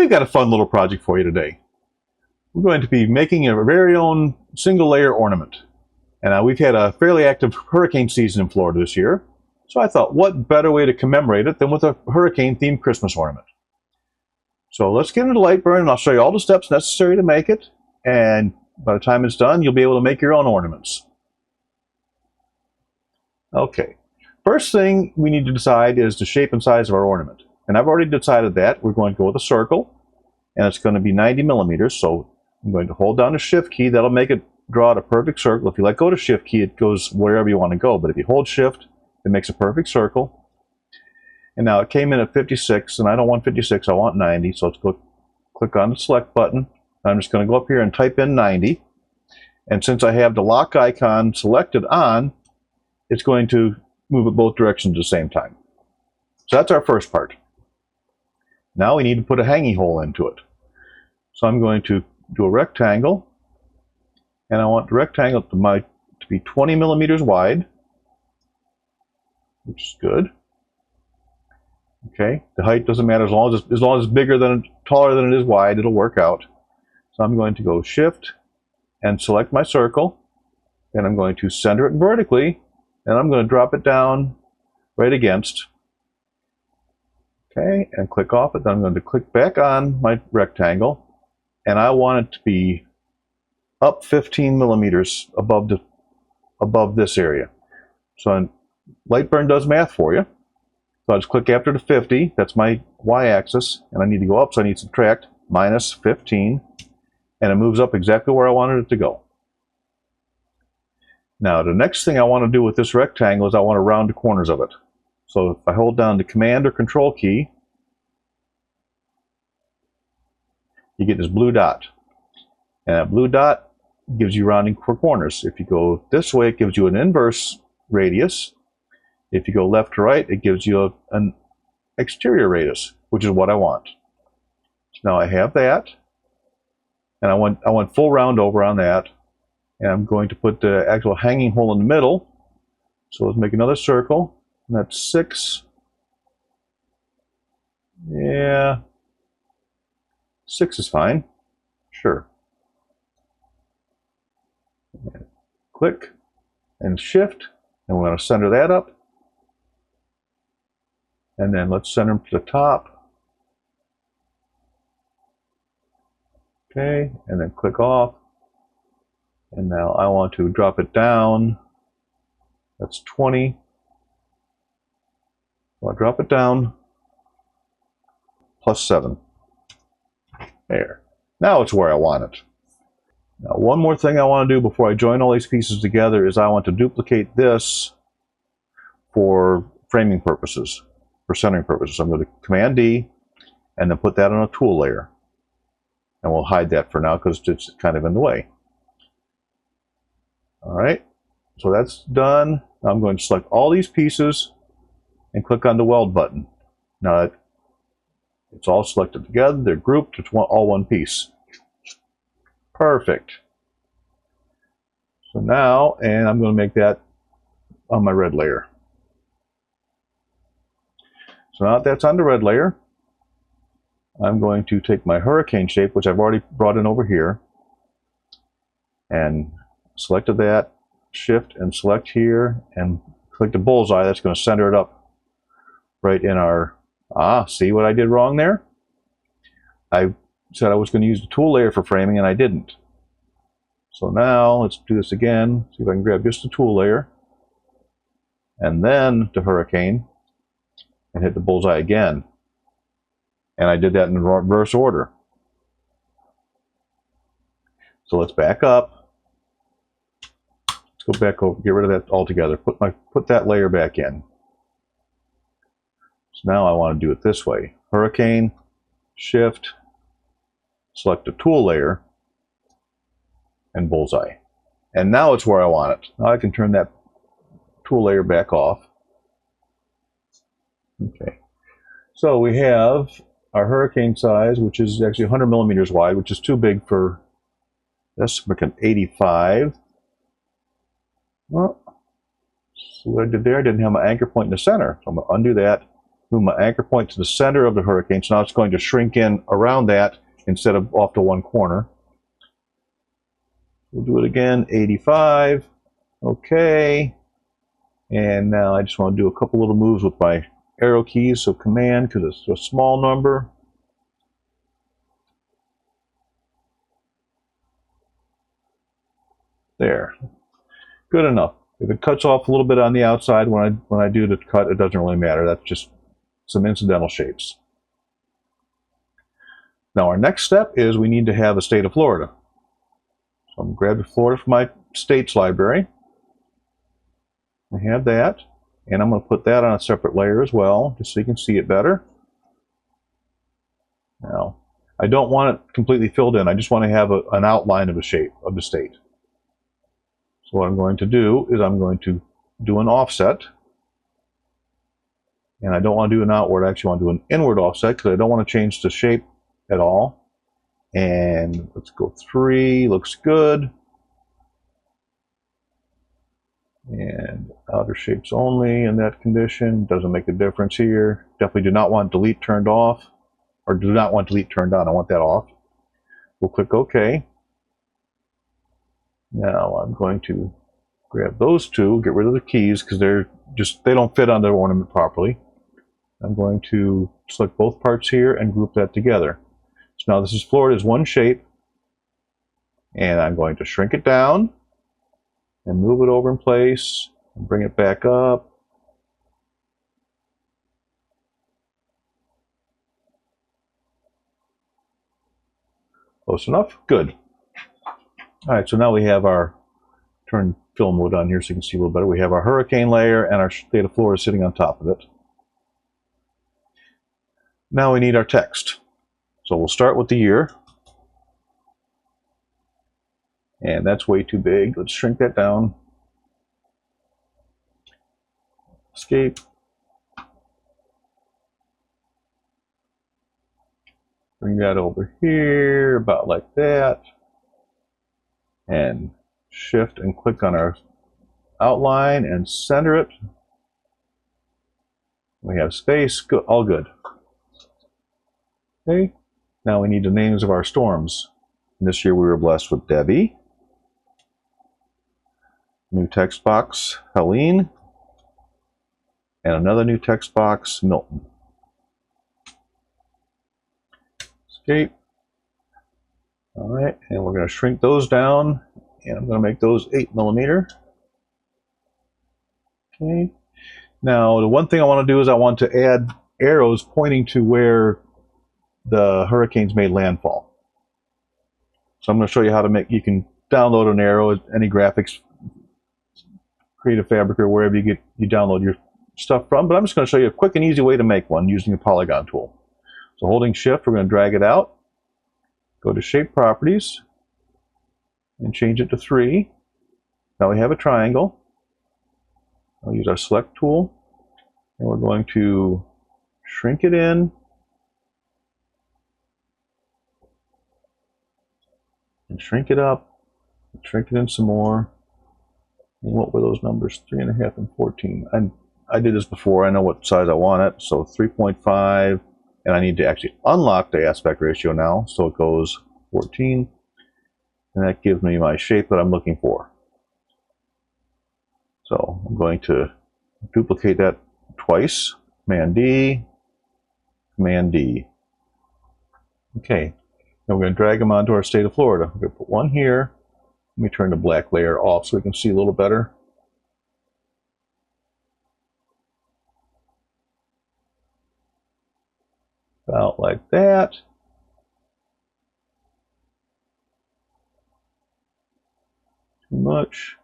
we've got a fun little project for you today. We're going to be making a very own single layer ornament. And we've had a fairly active hurricane season in Florida this year. So I thought, what better way to commemorate it than with a hurricane-themed Christmas ornament? So let's get into Lightburn, and I'll show you all the steps necessary to make it. And by the time it's done, you'll be able to make your own ornaments. Okay. First thing we need to decide is the shape and size of our ornament. And I've already decided that. We're going to go with a circle, and it's going to be 90 millimeters. So I'm going to hold down the Shift key. That'll make it draw a perfect circle. If you let go of the Shift key, it goes wherever you want to go. But if you hold Shift, it makes a perfect circle. And now it came in at 56, and I don't want 56, I want 90. So let's go click on the Select button. I'm just going to go up here and type in 90. And since I have the lock icon selected on, it's going to move it both directions at the same time. So that's our first part. Now we need to put a hanging hole into it. So I'm going to do a rectangle, and I want the rectangle to be 20 millimeters wide, which is good. Okay, the height doesn't matter as long as it's bigger than taller than it is wide, it'll work out. So I'm going to go Shift and select my circle, and I'm going to center it vertically, and I'm going to drop it down right against. Okay, and click off it. Then I'm going to click back on my rectangle, and I want it to be up 15 millimeters above this area. So Lightburn does math for you. So I just click after the 50. That's my y-axis, and I need to go up, so I need to subtract minus 15, and it moves up exactly where I wanted it to go. Now the next thing I want to do with this rectangle is I want to round the corners of it. So if I hold down the Command or Control key, you get this blue dot. And that blue dot gives you rounding for corners. If you go this way, it gives you an inverse radius. If you go left to right, it gives you an exterior radius, which is what I want. So now I have that, and I want full round over on that. And I'm going to put the actual hanging hole in the middle. So let's make another circle. And that's 6. Yeah. 6 is fine. Sure. And click and Shift. And we're going to center that up. And then let's center them to the top. Okay. And then click off. And now I want to drop it down. That's 20. I'll drop it down, plus 7. There. Now it's where I want it. Now one more thing I want to do before I join all these pieces together is I want to duplicate this for framing purposes, for centering purposes. So I'm going to Command D and then put that on a tool layer. And we'll hide that for now because it's kind of in the way. All right, so that's done. Now I'm going to select all these pieces and click on the Weld button. Now it's all selected together, they're grouped, it's all one piece. Perfect. So now, and I'm going to make that on my red layer. So now that that's on the red layer, I'm going to take my hurricane shape, which I've already brought in over here, and selected that, Shift and select here, and click the bullseye. That's going to center it up right in our, see what I did wrong there? I said I was going to use the tool layer for framing, and I didn't. So now let's do this again, see if I can grab just the tool layer, and then the hurricane, and hit the bullseye again. And I did that in reverse order. So let's back up. Let's go back over, get rid of that altogether. Put that layer back in. So now I want to do it this way. Hurricane, Shift, select the tool layer, and bullseye. And now it's where I want it. Now I can turn that tool layer back off. Okay. So we have our hurricane size, which is actually 100 millimeters wide, which is too big for this. Make an 85. Well, so what I did there, I didn't have my anchor point in the center. So I'm going to undo that, move my anchor point to the center of the hurricane. So now it's going to shrink in around that instead of off to one corner. We'll do it again, 85. Okay. And now I just want to do a couple little moves with my arrow keys. So Command, because it's a small number. There. Good enough. If it cuts off a little bit on the outside when I do the cut, it doesn't really matter. That's just some incidental shapes. Now our next step is we need to have a state of Florida. So I'm going to grab Florida from my states library. I have that, and I'm going to put that on a separate layer as well, just so you can see it better. Now, I don't want it completely filled in. I just want to have an outline of the shape of the state. So what I'm going to do is I'm going to do an offset. And I don't want to do an outward. I actually want to do an inward offset because I don't want to change the shape at all. And let's go 3. Looks good. And outer shapes only in that condition. Doesn't make a difference here. Definitely do not want delete turned off. Or do not want delete turned on. I want that off. We'll click OK. Now I'm going to grab those two, get rid of the keys because they don't fit on the ornament properly. I'm going to select both parts here and group that together. So now this is Florida as one shape, and I'm going to shrink it down and move it over in place and bring it back up. Close enough? Good. All right, so now we have our, turn film mode on here so you can see a little better. We have our hurricane layer and our state of Florida sitting on top of it. Now we need our text. So we'll start with the year. And that's way too big. Let's shrink that down. Escape. Bring that over here, about like that. And shift and click on our outline and center it. We have space, good, all good. Okay, now we need the names of our storms. This year we were blessed with Debbie. New text box, Helene. And another new text box, Milton. Escape. All right, and we're going to shrink those down, and I'm going to make those 8mm. Okay. Now, the one thing I want to do is I want to add arrows pointing to where the hurricanes made landfall. So I'm going to show you how to make. You can download an arrow, any graphics, Creative Fabric, or wherever you download your stuff from. But I'm just going to show you a quick and easy way to make one using a polygon tool. So holding Shift, we're going to drag it out. Go to Shape Properties and change it to 3. Now we have a triangle. I'll use our Select tool, and we're going to shrink it in and shrink it up, and shrink it in some more. And what were those numbers? 3.5 and 14. I did this before. I know what size I want it. So 3.5. And I need to actually unlock the aspect ratio now, so it goes 14, and that gives me my shape that I'm looking for. So I'm going to duplicate that twice, Command D, Command D. Okay, now we're going to drag them onto our state of Florida. We're going to put one here. Let me turn the black layer off so we can see a little better. About like that. Too much.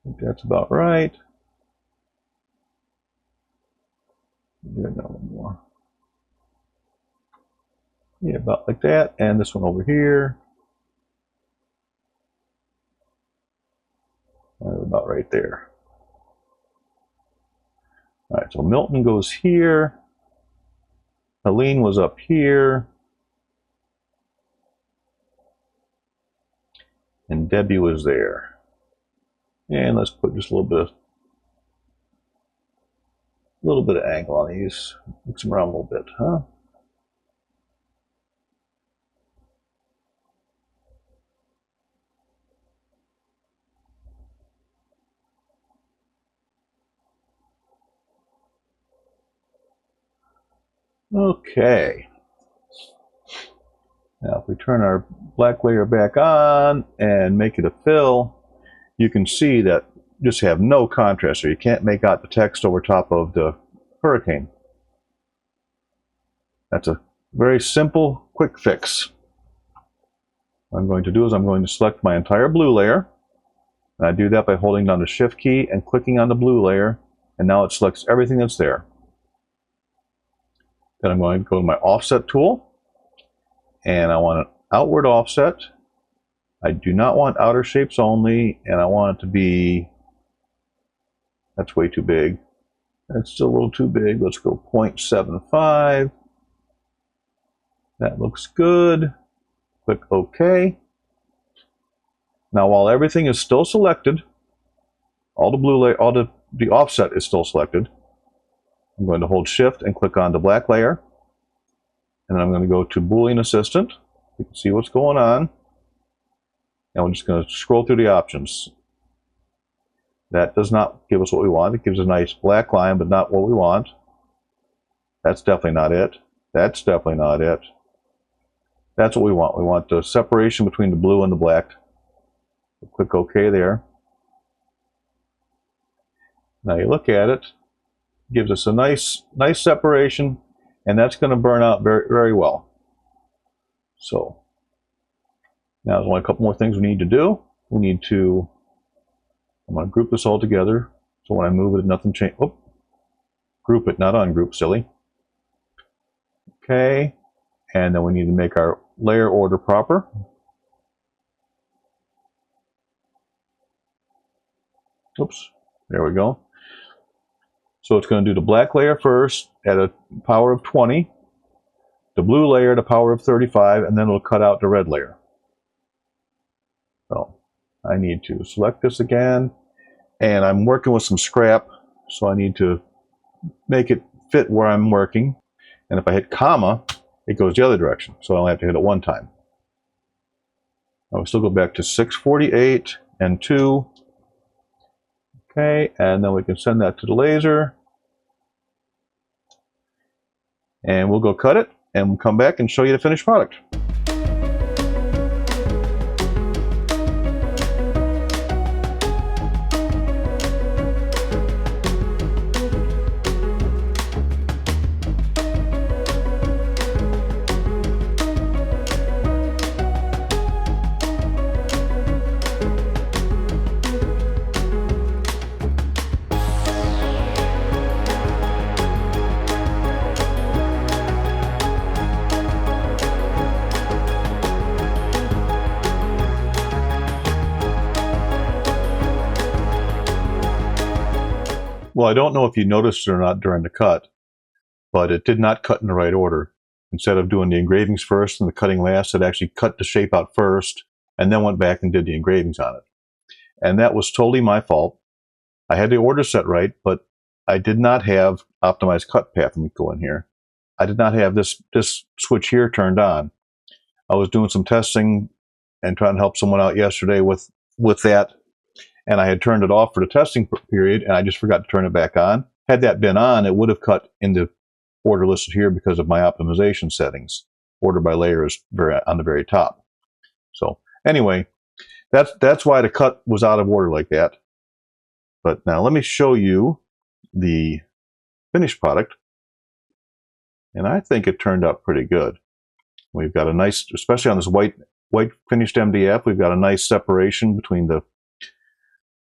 I think that's about right. Do another more. Yeah, about like that. And this one over here. About right there. All right, so Milton goes here. Helene was up here. And Debbie was there. And let's put just a little bit of angle on these. Mix them around a little bit, huh? Okay. Now if we turn our black layer back on and make it a fill, you can see that just have no contrast, so you can't make out the text over top of the hurricane. That's a very simple, quick fix. What I'm going to do is I'm going to select my entire blue layer. And I do that by holding down the Shift key and clicking on the blue layer, and now it selects everything that's there. Then I'm going to go to my offset tool, and I want an outward offset. I do not want outer shapes only, and I want it to be, that's way too big. That's still a little too big. Let's go 0.75. That looks good. Click OK. Now while everything is still selected, all the blue layer, all the offset is still selected, I'm going to hold Shift and click on the black layer. And then I'm going to go to Boolean Assistant. You can see what's going on. And we're just going to scroll through the options. That does not give us what we want. It gives a nice black line, but not what we want. That's definitely not it. That's definitely not it. That's what we want. We want the separation between the blue and the black. Click OK there. Now you look at it, it gives us a nice separation, and that's going to burn out very, very well. So now there's only a couple more things we need to do. We need to, I'm going to group this all together, so when I move it, nothing changes. Oh, group it, not ungroup, silly. Okay, and then we need to make our layer order proper. Oops, there we go. So it's going to do the black layer first at a power of 20, the blue layer at a power of 35, and then it'll cut out the red layer. So I need to select this again, and I'm working with some scrap, so I need to make it fit where I'm working. And if I hit comma, it goes the other direction, so I only have to hit it one time. I will still go back to 648 and 2. Okay, and then we can send that to the laser. And we'll go cut it, and we'll come back and show you the finished product. Well, I don't know if you noticed it or not during the cut, but it did not cut in the right order. Instead of doing the engravings first and the cutting last, it actually cut the shape out first and then went back and did the engravings on it. And that was totally my fault. I had the order set right, but I did not have optimized cut path. Let me go in here. I did not have this switch here turned on. I was doing some testing and trying to help someone out yesterday with that. And I had turned it off for the testing period, and I just forgot to turn it back on. Had that been on, it would have cut in the order listed here because of my optimization settings. Order by layer is on the very top. So anyway, that's why the cut was out of order like that. But now let me show you the finished product. And I think it turned out pretty good. We've got a nice, especially on this white finished MDF, we've got a nice separation between the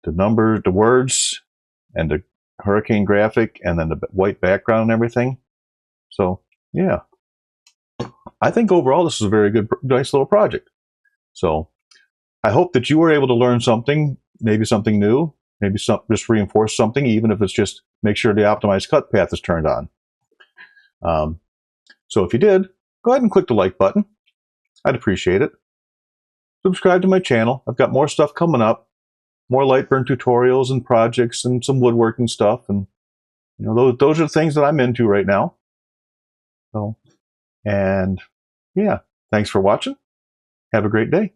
numbers, the words, and the hurricane graphic, and then the white background and everything. So yeah, I think overall this is a very good, nice little project. So I hope that you were able to learn something, maybe something new, maybe just reinforce something, even if it's just make sure the optimized cut path is turned on. So if you did, go ahead and click the like button. I'd appreciate it. subscribe to my channel. I've got more stuff coming up, more Lightburn tutorials and projects and some woodworking stuff. And those are the things that I'm into right now. So, and yeah, thanks for watching. Have a great day.